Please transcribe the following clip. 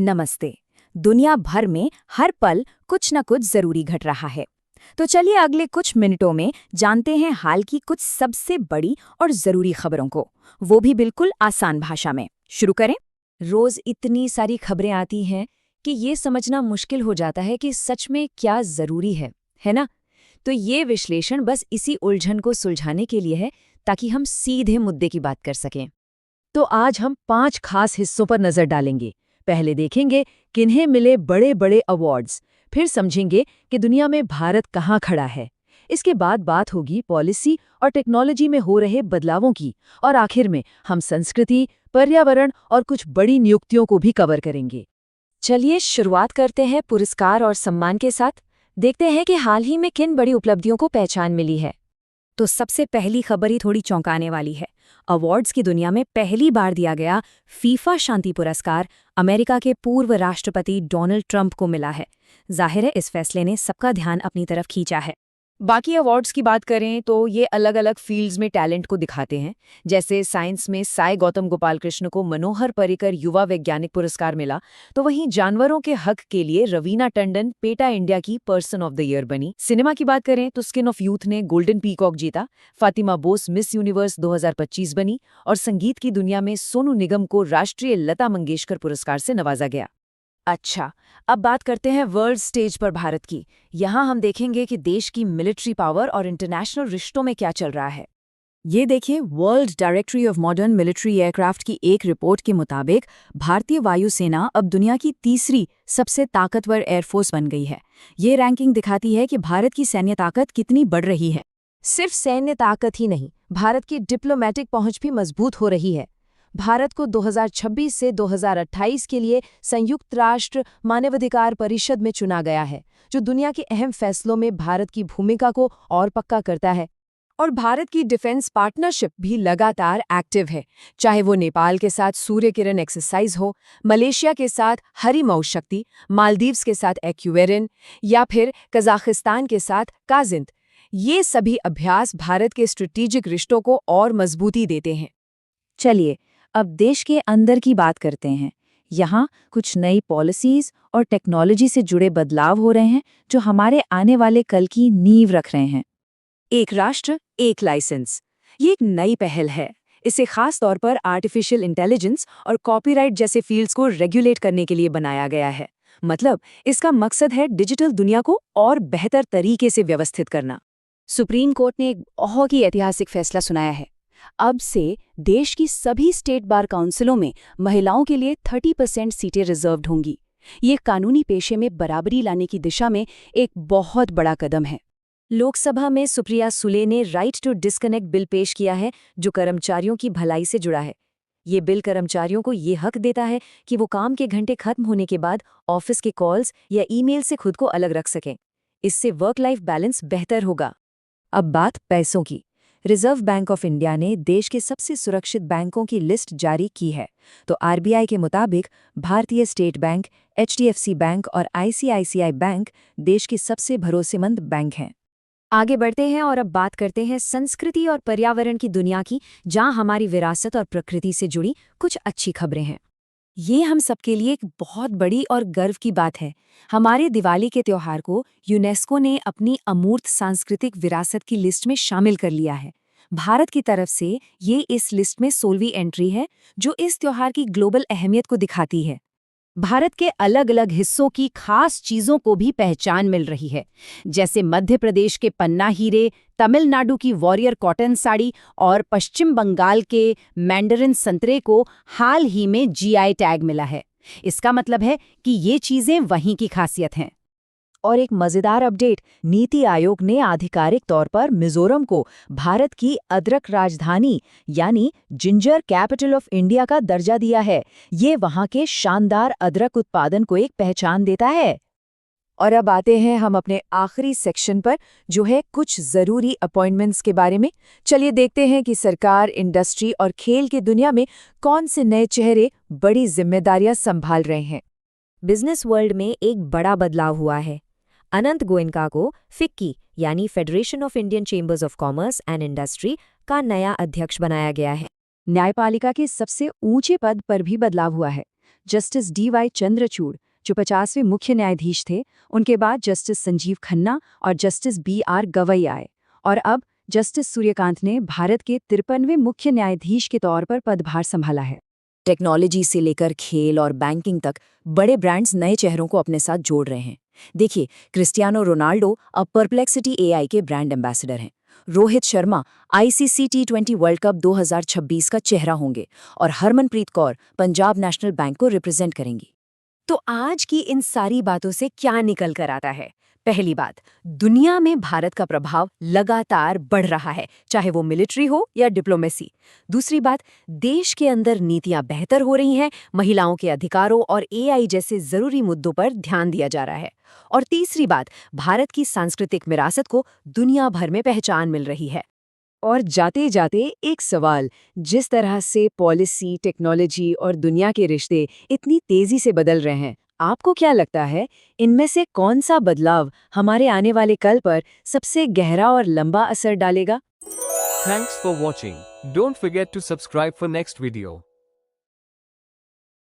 नमस्ते। दुनिया भर में हर पल कुछ न कुछ जरूरी घट रहा है। तो चलिए अगले कुछ मिनटों में जानते हैं हाल की कुछ सबसे बड़ी और जरूरी खबरों को, वो भी बिल्कुल आसान भाषा में। शुरू करें। रोज इतनी सारी खबरें आती हैं कि ये समझना मुश्किल हो जाता है कि सच में क्या जरूरी है ना? तो ये विश्लेषण बस इसी उलझन को सुलझाने के लिए है, ताकि हम सीधे मुद्दे की बात कर सकें। तो आज हम 5 खास हिस्सों पर नजर डालेंगे। पहले देखेंगे किन्हें मिले बड़े बड़े अवार्ड्स, फिर समझेंगे कि दुनिया में भारत कहाँ खड़ा है। इसके बाद बात होगी पॉलिसी और टेक्नोलॉजी में हो रहे बदलावों की, और आखिर में हम संस्कृति, पर्यावरण और कुछ बड़ी नियुक्तियों को भी कवर करेंगे। चलिए शुरुआत करते हैं पुरस्कार और सम्मान के साथ। देखते हैं कि हाल ही में किन बड़ी उपलब्धियों को पहचान मिली है। तो सबसे पहली खबर ही थोड़ी चौंकाने वाली है। अवार्ड्स की दुनिया में पहली बार दिया गया फीफा शांति पुरस्कार अमेरिका के पूर्व राष्ट्रपति डोनाल्ड ट्रंप को मिला है। जाहिर है इस फैसले ने सबका ध्यान अपनी तरफ खींचा है। बाकी अवार्ड्स की बात करें तो ये अलग अलग फील्ड्स में टैलेंट को दिखाते हैं। जैसे साइंस में साई गौतम गोपाल कृष्ण को मनोहर पर्रिकर युवा वैज्ञानिक पुरस्कार मिला, तो वहीं जानवरों के हक के लिए रवीना टंडन पेटा इंडिया की पर्सन ऑफ द ईयर बनी। सिनेमा की बात करें तो स्किन ऑफ यूथ ने गोल्डन पीकॉक जीता, फातिमा बोस मिस यूनिवर्स 2025 बनी, और संगीत की दुनिया में सोनू निगम को राष्ट्रीय लता मंगेशकर पुरस्कार से नवाजा गया। अच्छा, अब बात करते हैं वर्ल्ड स्टेज पर भारत की। यहाँ हम देखेंगे कि देश की मिलिट्री पावर और इंटरनेशनल रिश्तों में क्या चल रहा है। ये देखिए, world directory of modern military aircraft की एक रिपोर्ट के मुताबिक भारतीय वायुसेना अब दुनिया की तीसरी सबसे ताकतवर एयरफोर्स बन गई है। ये रैंकिंग दिखाती है कि भारत की सैन्य ताकत कितनी बढ़ रही है। सिर्फ सैन्य ताकत ही नहीं, भारत की डिप्लोमैटिक पहुंच भी मजबूत हो रही है। भारत को 2026 से 2028 के लिए संयुक्त राष्ट्र मानवाधिकार परिषद में चुना गया है, जो दुनिया के अहम फैसलों में भारत की भूमिका को और पक्का करता है। और भारत की डिफेंस पार्टनरशिप भी लगातार एक्टिव है, चाहे वो नेपाल के साथ सूर्य किरण एक्सरसाइज हो, मलेशिया के साथ हरिमऊ शक्ति, मालदीव्स के साथ एक्यूवेरिन, या फिर कजाकिस्तान के साथ काजिंत। ये सभी अभ्यास भारत के स्ट्रेटेजिक रिश्तों को और मजबूती देते हैं। चलिए अब देश के अंदर की बात करते हैं। यहाँ कुछ नई पॉलिसीज और टेक्नोलॉजी से जुड़े बदलाव हो रहे हैं, जो हमारे आने वाले कल की नींव रख रहे हैं। एक राष्ट्र एक लाइसेंस, ये एक नई पहल है। इसे खास तौर पर आर्टिफिशियल इंटेलिजेंस और कॉपीराइट जैसे फील्ड्स को रेगुलेट करने के लिए बनाया गया है। मतलब इसका मकसद है डिजिटल दुनिया को और बेहतर तरीके से व्यवस्थित करना। सुप्रीम कोर्ट ने एक बहुत ही ऐतिहासिक फैसला सुनाया है। अब से देश की सभी स्टेट बार काउंसिलों में महिलाओं के लिए 30% सीटें रिजर्व्ड होंगी। ये कानूनी पेशे में बराबरी लाने की दिशा में एक बहुत बड़ा कदम है। लोकसभा में सुप्रिया सुले ने राइट टू डिस्कनेक्ट बिल पेश किया है, जो कर्मचारियों की भलाई से जुड़ा है। ये बिल कर्मचारियों को ये हक देता है कि वो काम के घंटे खत्म होने के बाद ऑफिस के कॉल्स या ईमेल से खुद को अलग रख सकें। इससे वर्क लाइफ बैलेंस बेहतर होगा। अब बात पैसों की। रिजर्व बैंक ऑफ इंडिया ने देश के सबसे सुरक्षित बैंकों की लिस्ट जारी की है। तो आरबीआई के मुताबिक भारतीय स्टेट बैंक, एचडीएफसी बैंक और आईसीआईसीआई बैंक देश के सबसे भरोसेमंद बैंक हैं। आगे बढ़ते हैं और अब बात करते हैं संस्कृति और पर्यावरण की दुनिया की, जहां हमारी विरासत और प्रकृति से जुड़ी कुछ अच्छी खबरें हैं। ये हम सबके लिए एक बहुत बड़ी और गर्व की बात है। हमारे दिवाली के त्योहार को यूनेस्को ने अपनी अमूर्त सांस्कृतिक विरासत की लिस्ट में शामिल कर लिया है। भारत की तरफ से ये इस लिस्ट में 16वीं एंट्री है, जो इस त्योहार की ग्लोबल अहमियत को दिखाती है। भारत के अलग अलग हिस्सों की खास चीजों को भी पहचान मिल रही है, जैसे मध्य प्रदेश के पन्ना हीरे, तमिलनाडु की वॉरियर कॉटन साड़ी और पश्चिम बंगाल के मैंडरिन संतरे को हाल ही में जीआई टैग मिला है। इसका मतलब है कि ये चीजें वहीं की खासियत हैं। और एक मजेदार अपडेट, नीति आयोग ने आधिकारिक तौर पर मिजोरम को भारत की अदरक राजधानी यानी जिंजर कैपिटल ऑफ इंडिया का दर्जा दिया है। ये वहां के शानदार अदरक उत्पादन को एक पहचान देता है। और अब आते हैं हम अपने आखिरी सेक्शन पर, जो है कुछ जरूरी अपॉइंटमेंट्स के बारे में। चलिए देखते हैं कि सरकार, इंडस्ट्री और खेल की दुनिया में कौन से नए चेहरे बड़ी जिम्मेदारियां संभाल रहे हैं। बिजनेस वर्ल्ड में एक बड़ा बदलाव हुआ है। अनंत गोयनका को फिक्की यानी federation of Indian chambers of commerce and industry का नया अध्यक्ष बनाया गया है। न्यायपालिका के सबसे ऊंचे पद पर भी बदलाव हुआ है। Justice D.Y.. चंद्रचूड़, जो 50वें मुख्य न्यायाधीश थे, उनके बाद जस्टिस संजीव खन्ना और जस्टिस बी.आर. गवई आए, और अब जस्टिस सूर्यकांत ने भारत के 53वें मुख्य न्यायाधीश के तौर पर पदभार संभाला है। टेक्नोलॉजी से लेकर खेल और बैंकिंग तक बड़े ब्रांड्स नए चेहरों को अपने साथ जोड़ रहे हैं। देखिए, क्रिस्टियानो रोनाल्डो अब परप्लेक्सिटी एआई के ब्रांड एम्बेसडर हैं। रोहित शर्मा आईसीसी टी20 वर्ल्ड कप 2026 का चेहरा होंगे और हरमनप्रीत कौर पंजाब नेशनल बैंक को रिप्रेजेंट करेंगी। तो आज की इन सारी बातों से क्या निकल कर आता है? पहली बात, दुनिया में भारत का प्रभाव लगातार बढ़ रहा है, चाहे वो मिलिट्री हो या डिप्लोमेसी। दूसरी बात, देश के अंदर नीतियां बेहतर हो रही हैं, महिलाओं के अधिकारों और एआई जैसे जरूरी मुद्दों पर ध्यान दिया जा रहा है। और तीसरी बात, भारत की सांस्कृतिक विरासत को दुनिया भर में पहचान मिल रही है। और जाते जाते एक सवाल, जिस तरह से पॉलिसी, टेक्नोलॉजी और दुनिया के रिश्ते इतनी तेजी से बदल रहे हैं, आपको क्या लगता है, इनमें से कौन सा बदलाव हमारे आने वाले कल पर सबसे गहरा और लंबा असर डालेगा? Thanks for watching. Don't forget to subscribe for next video.